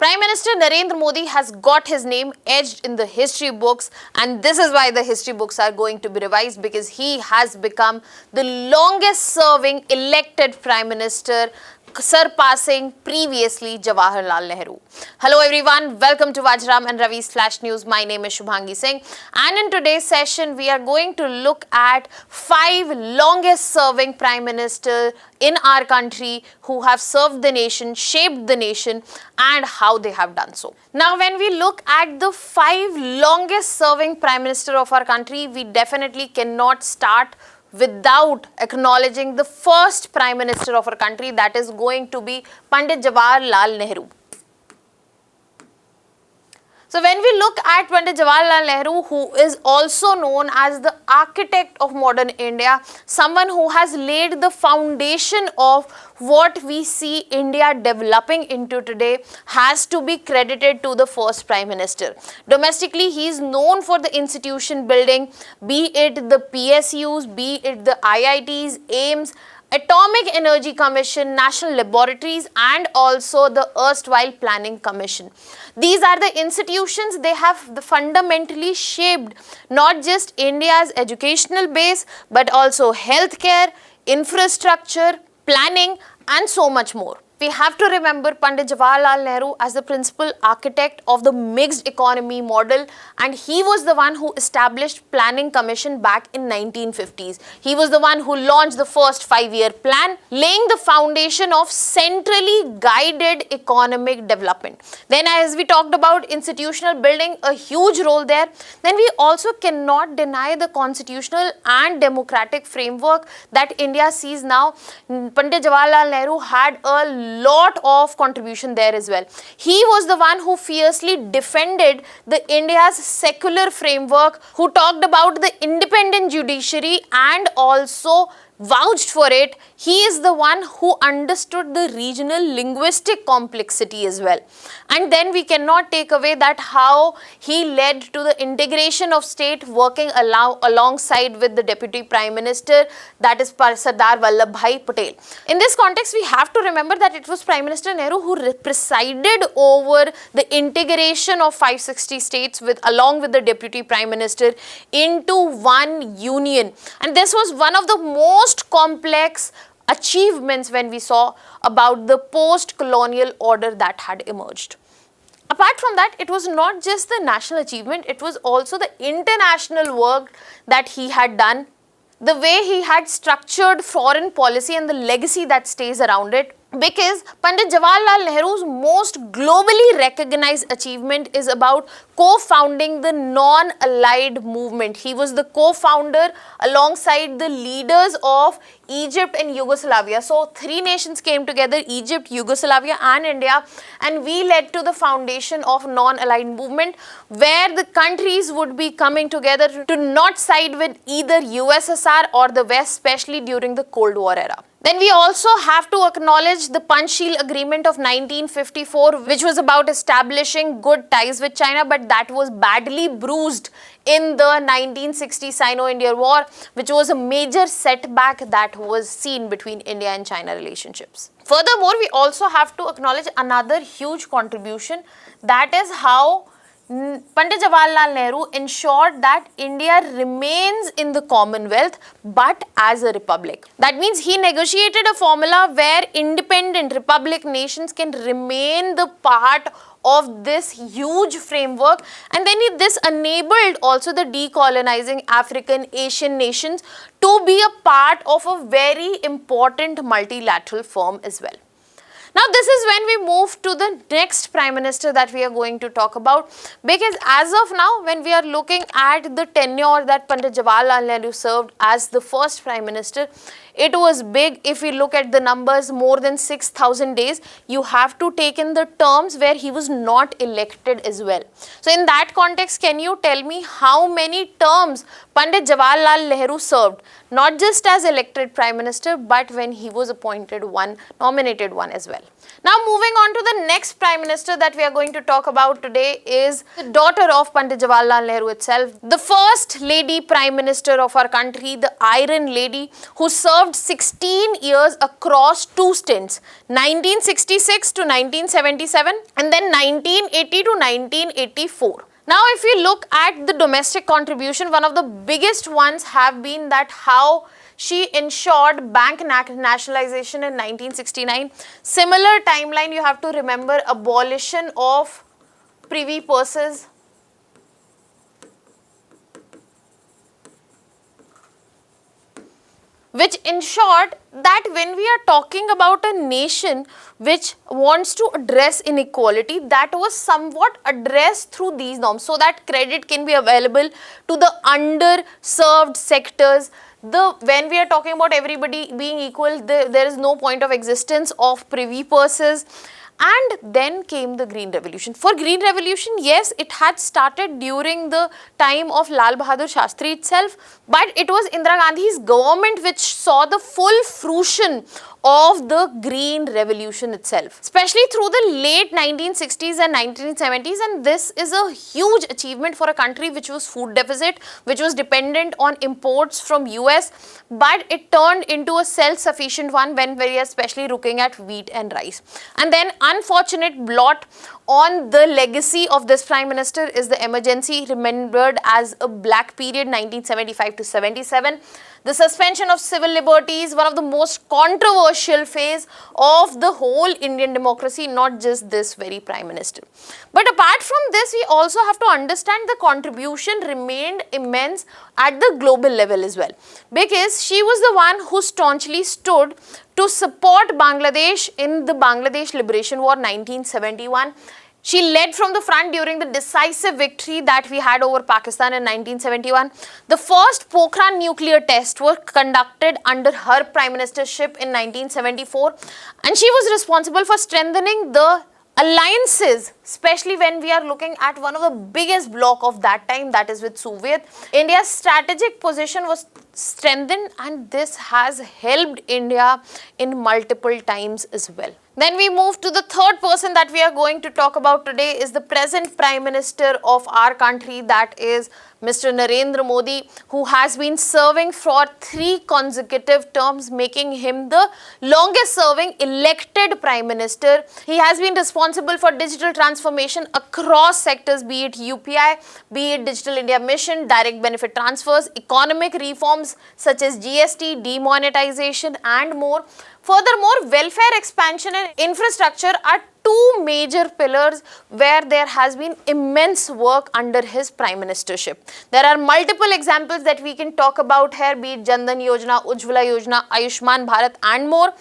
Prime Minister Narendra Modi has got his name etched in the history books, and this is why the history books are going to be revised, because he has become the longest serving elected Prime Minister, surpassing previously Jawaharlal Nehru. Hello everyone, welcome to Vajram and Ravi's Flash News. My name is Shubhangi Singh, and in today's session we are going to look at 5 longest serving Prime Ministers in our country who have served the nation, shaped the nation, and how they have done so. Now when we look at the 5 longest serving Prime Minister of our country, we definitely cannot start without acknowledging the first Prime Minister of our country, that is going to be Pandit Jawaharlal Nehru. So when we look at Pandit Jawaharlal Nehru, who is also known as the architect of modern India, someone who has laid the foundation of what we see India developing into today, has to be credited to the first Prime Minister. Domestically, he is known for the institution building, be it the PSUs, be it the IITs, AIIMS, Atomic Energy Commission, National Laboratories, and also the erstwhile Planning Commission. These are the institutions, they have fundamentally shaped not just India's educational base, but also healthcare, infrastructure, planning, and so much more. We have to remember Pandit Jawaharlal Nehru as the principal architect of the mixed economy model, and he was the one who established Planning Commission back in 1950s. He was the one who launched the first 5-year plan, laying the foundation of centrally guided economic development. Then as we talked about institutional building, a huge role there, then we also cannot deny the constitutional and democratic framework that India sees now. Pandit Jawaharlal Nehru had a lot of contribution there as well. He was the one who fiercely defended the India's secular framework, who talked about the independent judiciary and also vouched for it. He is the one who understood the regional linguistic complexity as well. And then we cannot take away that how he led to the integration of state, working alongside with the Deputy Prime Minister, that is Sardar Vallabhbhai Patel. In this context, we have to remember that it was Prime Minister Nehru who presided over the integration of 560 states along with the Deputy Prime Minister into one union. And this was one of the most complex achievements when we saw about the post-colonial order that had emerged. Apart from that, it was not just the national achievement, it was also the international work that he had done, the way he had structured foreign policy and the legacy that stays around it. Because Pandit Jawaharlal Nehru's most globally recognized achievement is about co-founding the non-allied movement. He was the co-founder alongside the leaders of Egypt and Yugoslavia. So 3 nations came together, Egypt, Yugoslavia and India, and we led to the foundation of non-allied movement, where the countries would be coming together to not side with either USSR or the West, especially during the Cold War era. Then we also have to acknowledge the Panchsheel Agreement of 1954, which was about establishing good ties with China, but that was badly bruised in the 1960 Sino-India War, which was a major setback that was seen between India and China relationships. Furthermore, we also have to acknowledge another huge contribution, that is how Pandit Jawaharlal Nehru ensured that India remains in the Commonwealth but as a republic. That means he negotiated a formula where independent republic nations can remain the part of this huge framework, and then this enabled also the decolonizing African, Asian nations to be a part of a very important multilateral firm as well. Now this is when we move to the next Prime Minister that we are going to talk about, because as of now when we are looking at the tenure that Pandit Jawaharlal Nehru served as the first Prime Minister, it was big. If we look at the numbers, more than 6,000 days, you have to take in the terms where he was not elected as well. So in that context, can you tell me how many terms Pandit Jawaharlal Nehru served, not just as elected Prime Minister, but when he was appointed one, nominated one as well? Now moving on to the next Prime Minister that we are going to talk about today is the daughter of Pandit Jawaharlal Nehru itself, the first lady Prime Minister of our country, the Iron Lady, who served 16 years across two stints, 1966 to 1977 and then 1980 to 1984. Now, if we look at the domestic contribution, one of the biggest ones have been that how she ensured bank nationalization in 1969. Similar timeline, you have to remember abolition of privy purses, which ensured that when we are talking about a nation which wants to address inequality, that was somewhat addressed through these norms so that credit can be available to the underserved sectors. When we are talking about everybody being equal, there is no point of existence of privy purses. And then came the Green Revolution. For Green Revolution, yes, it had started during the time of Lal Bahadur Shastri itself, but it was Indira Gandhi's government which saw the full fruition of the Green Revolution itself, especially through the late 1960s and 1970s, and this is a huge achievement for a country which was food deficit, which was dependent on imports from US, but it turned into a self-sufficient one when we are especially looking at wheat and rice. And then unfortunate blot on the legacy of this Prime Minister is the emergency, remembered as a black period 1975 to 77. The suspension of civil liberties, one of the most controversial phase of the whole Indian democracy, not just this very Prime Minister. But apart from this, we also have to understand the contribution remained immense at the global level as well, because she was the one who staunchly stood to support Bangladesh in the Bangladesh Liberation War 1971. She led from the front during the decisive victory that we had over Pakistan in 1971. The first Pokhran nuclear tests were conducted under her prime ministership in 1974, and she was responsible for strengthening the alliances, especially when we are looking at one of the biggest bloc of that time, that is with Soviet. India's strategic position was strengthened, and this has helped India in multiple times as well. Then we move to the third person that we are going to talk about today is the present Prime Minister of our country, that is Mr. Narendra Modi, who has been serving for 3 consecutive terms, making him the longest serving elected Prime Minister. He has been responsible for digital transformation across sectors, be it UPI, be it Digital India Mission, direct benefit transfers, economic reforms such as GST, demonetization and more. Furthermore, welfare expansion and infrastructure are 2 major pillars where there has been immense work under his prime ministership. There are multiple examples that we can talk about here, be it Jan Dhan Yojana, Ujjwala Yojana, Ayushman Bharat and more.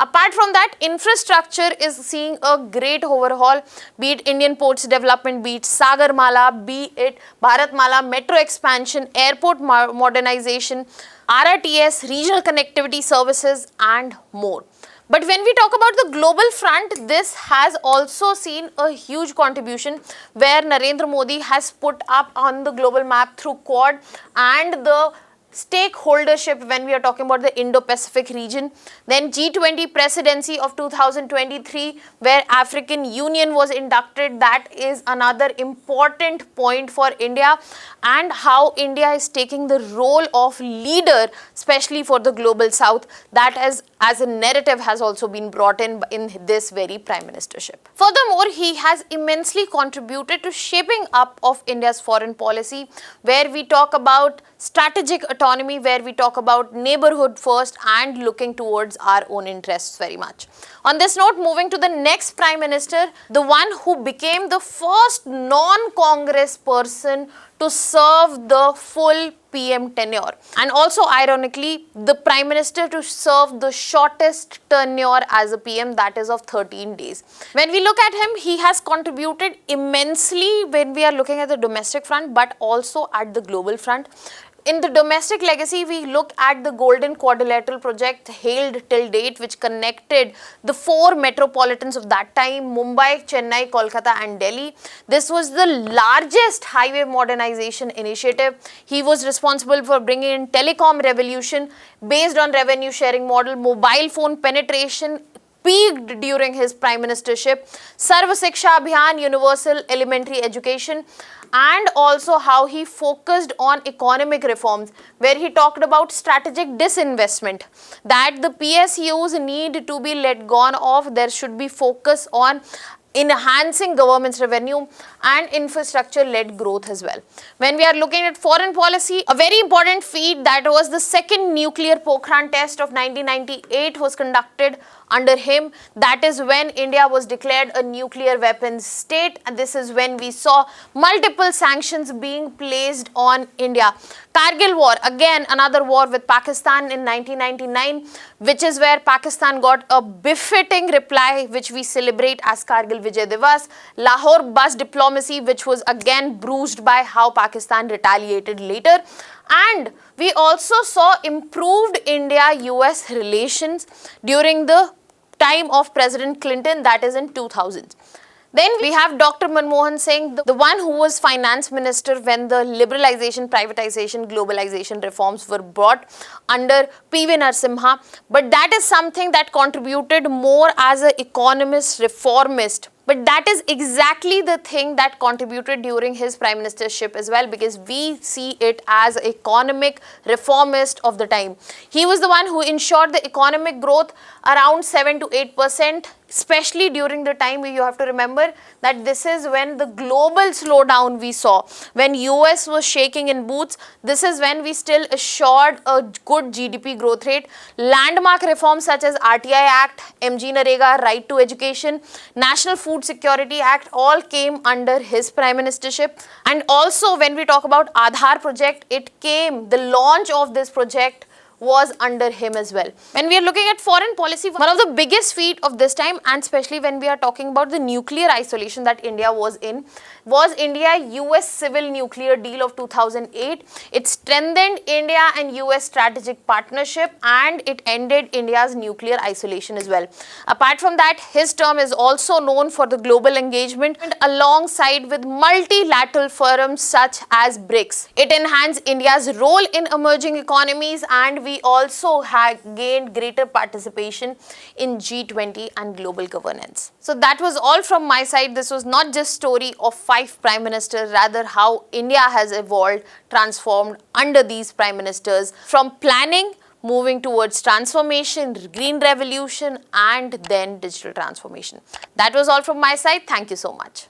Apart from that, infrastructure is seeing a great overhaul, be it Indian ports development, be it Sagarmala, be it Bharatmala, metro expansion, airport modernization, RRTS, regional connectivity services and more. But when we talk about the global front, this has also seen a huge contribution where Narendra Modi has put up on the global map through Quad and the stakeholdership when we are talking about the Indo-Pacific region. Then G20 presidency of 2023 where African Union was inducted, that is another important point for India, and how India is taking the role of leader, especially for the global south. That as a narrative has also been brought in this very prime ministership. Furthermore, he has immensely contributed to shaping up of India's foreign policy, where we talk about strategic autonomy, where we talk about neighborhood first and looking towards our own interests very much. On this note, moving to the next Prime Minister, the one who became the first non-Congress person to serve the full PM tenure, and also ironically the Prime Minister to serve the shortest tenure as a PM, that is of 13 days. When we look at him, he has contributed immensely when we are looking at the domestic front but also at the global front. In the domestic legacy, we look at the Golden Quadrilateral project hailed till date, which connected the 4 metropolitans of that time, Mumbai, Chennai, Kolkata and Delhi. This was the largest highway modernization initiative. He was responsible for bringing in telecom revolution based on revenue sharing model, mobile phone penetration, peaked during his prime ministership, Sarva Shiksha Abhiyan, universal elementary education, and also how he focused on economic reforms, where he talked about strategic disinvestment, that the PSUs need to be let go of. There should be focus on enhancing government's revenue and infrastructure-led growth as well. When we are looking at foreign policy, a very important feat, that was the second nuclear Pokhran test of 1998 was conducted under him. That is when India was declared a nuclear weapons state, and this is when we saw multiple sanctions being placed on India. Kargil war, again another war with Pakistan in 1999, which is where Pakistan got a befitting reply, which we celebrate as Kargil Vijay Divas. Lahore bus diplomacy, which was again bruised by how Pakistan retaliated later. And we also saw improved India-US relations during the time of President Clinton, that is in 2000. Then we have Dr. Manmohan Singh, the one who was finance minister when the liberalization, privatization, globalization reforms were brought under P.V. Narasimha. But that is something that contributed more as an economist, reformist. But that is exactly the thing that contributed during his prime ministership as well, because we see it as economic reformist of the time. He was the one who ensured the economic growth around 7 to 8%, especially during the time where you have to remember that this is when the global slowdown we saw, when US was shaking in boots. This is when we still assured a good GDP growth rate. Landmark reforms such as RTI Act, MG Narega, Right to Education, National Food Security Act all came under his prime ministership. And also when we talk about Aadhaar project, the launch of this project was under him as well. When we are looking at foreign policy, one of the biggest feat of this time, and especially when we are talking about the nuclear isolation that India was in, was India-US civil nuclear deal of 2008. It strengthened India and US strategic partnership, and it ended India's nuclear isolation as well. Apart from that, his term is also known for the global engagement and alongside with multilateral forums such as BRICS. It enhanced India's role in emerging economies, and we also had gained greater participation in G20 and global governance. So that was all from my side. This was not just story of 5 prime ministers, rather how India has evolved, transformed under these prime ministers, from planning, moving towards transformation, green revolution, and then digital transformation. That was all from my side. Thank you so much.